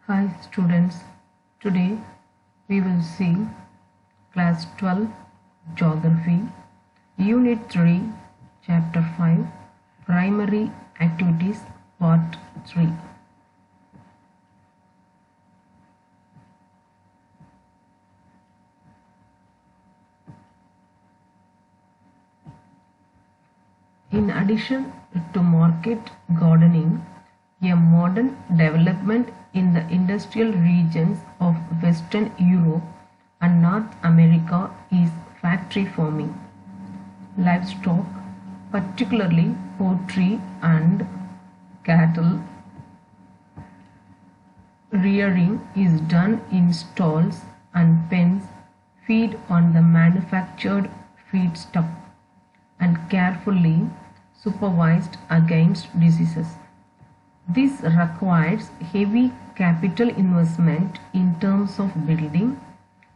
Hi students, today we will see class 12 Geography, Unit 3, Chapter 5, Primary Activities, Part 3. In addition to market gardening, a modern development in the industrial regions of Western Europe and North America is factory farming. Livestock, particularly poultry and cattle rearing, is done in stalls and pens, feed on the manufactured feedstuff, and carefully supervised against diseases. This requires heavy capital investment in terms of building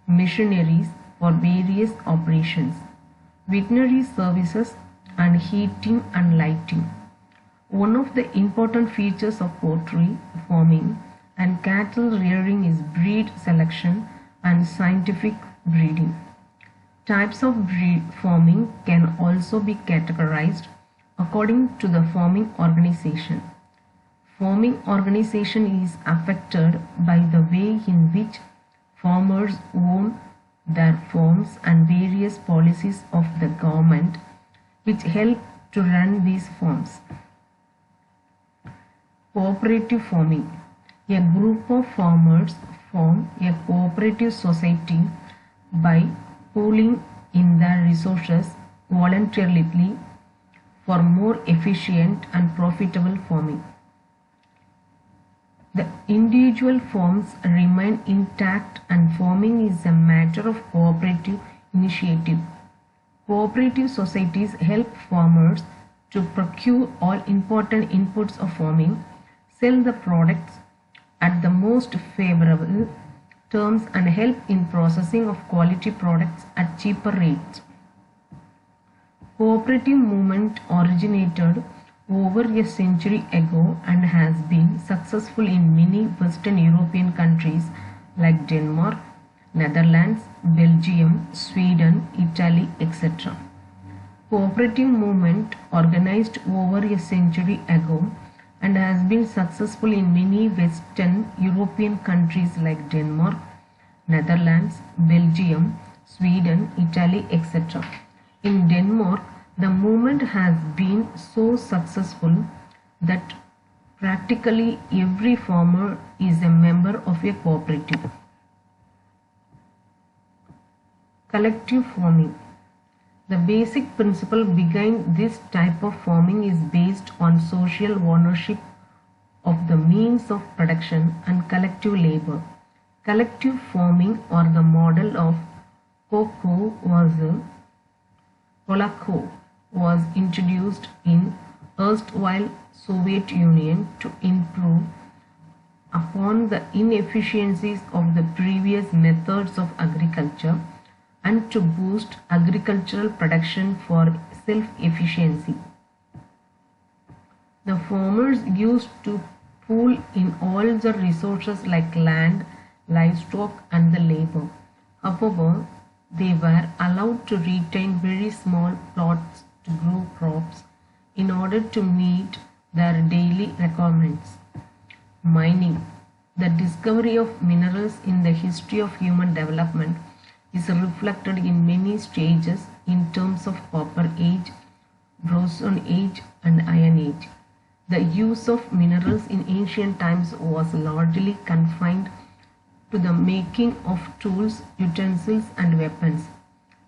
machineries for various operations, veterinary services, and heating and lighting. One of the important features of poultry farming and cattle rearing is breed selection and scientific breeding. Types of farming can also be categorized according to the farming organization. Farming organization is affected by the way in which farmers own their farms and various policies of the government which help to run these farms. Cooperative farming. A group of farmers form a cooperative society by pooling in their resources voluntarily for more efficient and profitable farming. The individual farms remain intact and farming is a matter of cooperative initiative. Cooperative societies help farmers to procure all important inputs of farming, sell the products at the most favorable terms, and help in processing of quality products at cheaper rates. Cooperative movement originated over a century ago and has been successful in many Western European countries like Denmark, Netherlands, Belgium, Sweden, Italy, etc. Cooperative movement organized over a century ago and has been successful in many Western European countries like Denmark, Netherlands, Belgium, Sweden, Italy, etc. In Denmark, the movement has been so successful that practically every farmer is a member of a cooperative. Collective farming. The basic principle behind this type of farming is based on social ownership of the means of production and collective labor. Collective farming, or the model of Kolakov, was introduced in erstwhile Soviet Union to improve upon the inefficiencies of the previous methods of agriculture and to boost agricultural production for self-efficiency. The farmers used to pool in all the resources like land, livestock, and the labor. However, they were allowed to retain very small plots to grow crops in order to meet their daily requirements. Mining. The discovery of minerals in the history of human development is reflected in many stages in terms of Copper Age, Bronze Age, and Iron Age. The use of minerals in ancient times was largely confined to the making of tools, utensils, and weapons.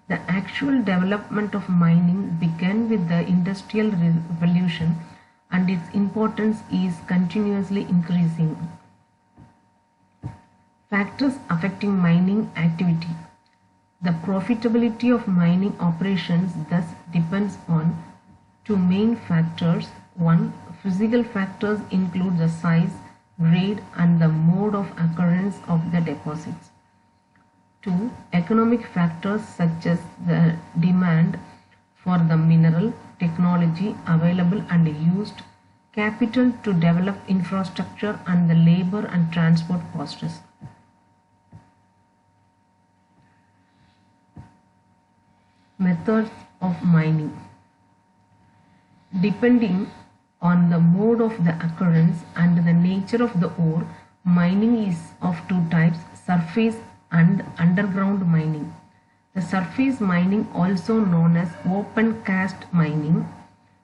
The actual development of mining began with the Industrial Revolution, and its importance is continuously increasing. Factors affecting mining activity. The profitability of mining operations thus depends on two main factors. One, physical factors include the size, grade, and the mode of occurrence of the deposits. 2. Economic factors such as the demand for the mineral, technology available and used, capital to develop infrastructure, and the labor and transport costs. Methods of mining. Depending on the mode of the occurrence and the nature of the ore, mining is of two types: surface and underground mining. The surface mining, also known as open cast mining,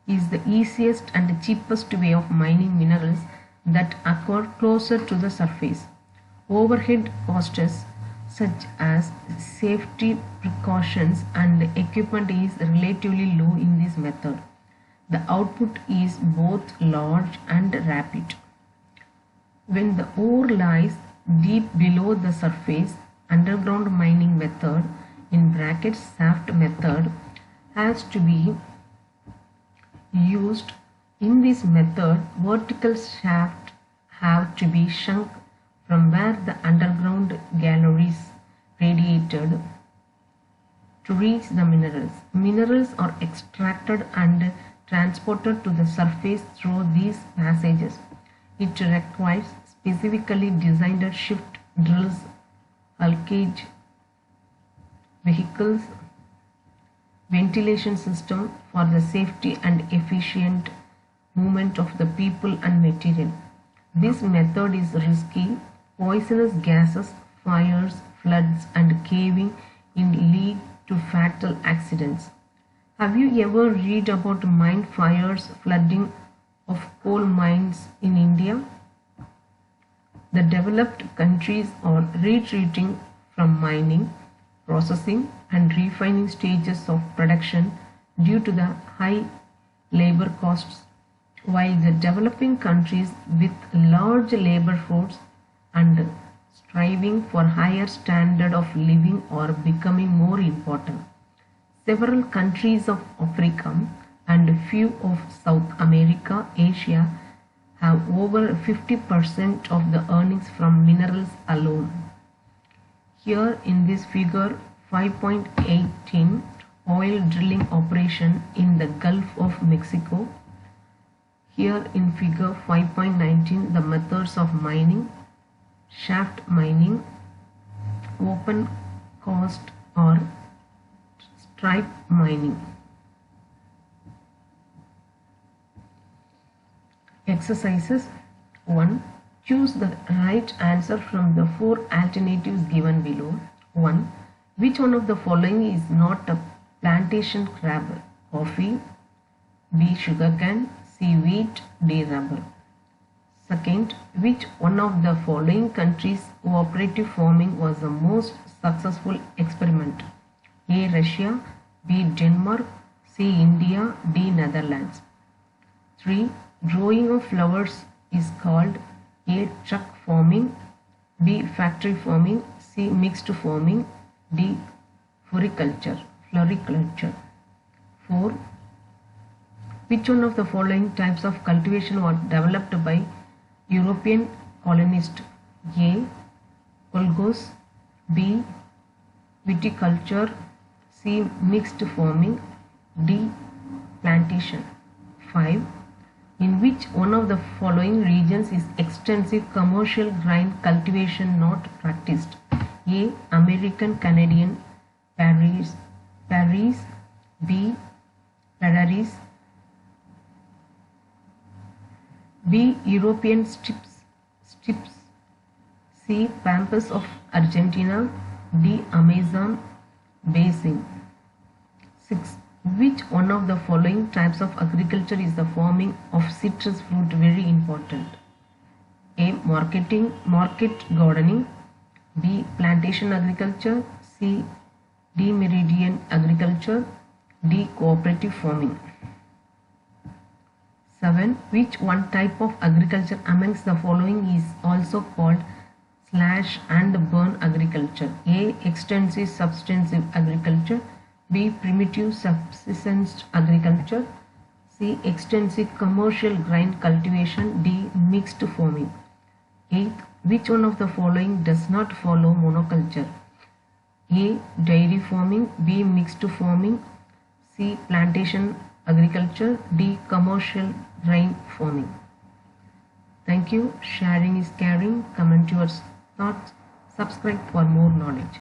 is the easiest and cheapest way of mining minerals that occur closer to the surface. Overhead costs such as safety precautions and equipment is relatively low in this method. The output is both large and rapid. When the ore lies deep below the surface, underground mining method (shaft method) has to be used. In this method, vertical shafts have to be sunk from where the underground galleries radiated to reach the minerals. Minerals are extracted and transported to the surface through these passages. It requires specifically designed shift drills, hulkage vehicles, ventilation system for the safety and efficient movement of the people and material. This method is risky. Poisonous gases, fires, floods, and caving in lead to fatal accidents. Have you ever read about mine fires, flooding of coal mines in India? The developed countries are retreating from mining, processing, and refining stages of production due to the high labor costs, while the developing countries with large labor force and striving for higher standard of living are becoming more important. Several countries of Africa and a few of South America, Asia have over 50% of the earnings from minerals alone. Here in this figure 5.18, oil drilling operation in the Gulf of Mexico. Here in figure 5.19, the methods of mining: shaft mining, open cast or stripe mining. Exercises 1. Choose the right answer from the 4 alternatives given below. 1. Which one of the following is not a plantation crop? Coffee, B. Sugarcane, C. Wheat, D. Rubber. Second, which one of the following countries' cooperative farming was the most successful experiment? A. Russia, B. Denmark, C. India, D. Netherlands. 3. Growing of flowers is called A. truck farming, B. factory farming, C. mixed farming, D. floriculture. 4. Which one of the following types of cultivation was developed by European colonists? A. Olgos, B. viticulture, C. mixed farming, D. plantation. 5. In which one of the following regions is extensive commercial grain cultivation not practiced? A. American Canadian prairies, B. prairies, B. European steppes, C. pampas of Argentina, D. Amazon basin. 6. Which one of the following types of agriculture is the farming of citrus fruit very important? A. market gardening, B. plantation agriculture, C. meridian agriculture, D. cooperative farming. 7. Which one type of agriculture amongst the following is also called slash and burn agriculture? A. extensive substensive agriculture, B. primitive subsistence agriculture, C. extensive commercial grain cultivation, D. mixed farming. 8. Which one of the following does not follow monoculture? A. dairy farming, B. mixed farming, C. plantation agriculture, D. commercial grain farming. Thank you. Sharing is caring. Comment your thoughts. Subscribe for more knowledge.